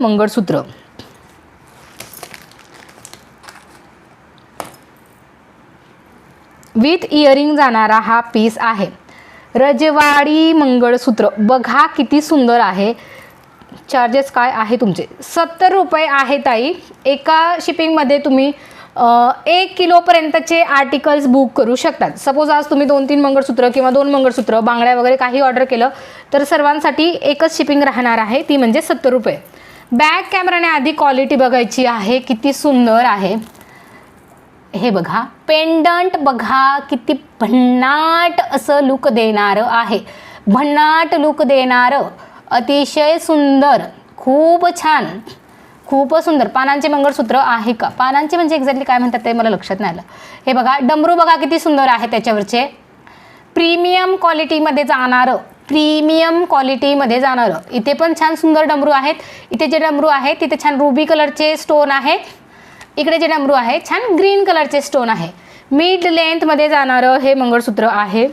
Mangalsutra with earring जाणारा हा piece आहे. रजवाडी मंगळसूत्र बघा किती सुंदर आहे. चार्जेस काय आहे तुमचे? 70 रुपये आहे ताई. एका शिपिंगमध्ये तुम्ही 1 किलोपर्यंतचे आर्टिकल्स बुक करू शकतात. सपोज आज तुम्ही 2-3 मंगळसूत्र किंवा 2 मंगळसूत्र, बांगड्या वगैरे काही ऑर्डर केलं तर सर्वांसाठी एकच शिपिंग राहणार आहे, ती म्हणजे 70 रुपये. बॅक कॅमेराने आधी क्वालिटी बघायची आहे, किती सुंदर आहे हे बघा. पेंडंट बघा किती भन्नाट असं लुक देणारं आहे. भन्नाट लुक देणारं, अतिशय सुंदर, खूप छान, खूप सुंदर. पानांचे मंगळसूत्र आहे का? पानांचे म्हणजे एक्झॅक्टली काय म्हणतात ते मला लक्षात नाही आलं. हे बघा डमरू बघा किती सुंदर आहे त्याच्यावरचे. प्रीमियम क्वालिटीमध्ये जाणारं, प्रीमियम क्वालिटीमध्ये जाणारं. इथे पण छान सुंदर डमरू आहेत. इथे जे डमरू आहेत तिथे छान रुबी कलरचे स्टोन आहेत. इकडे जे डमरू आहे छान ग्रीन कलरचे स्टोन आहे. मिड लेंथमध्ये जाणारं हे मंगळसूत्र आहे.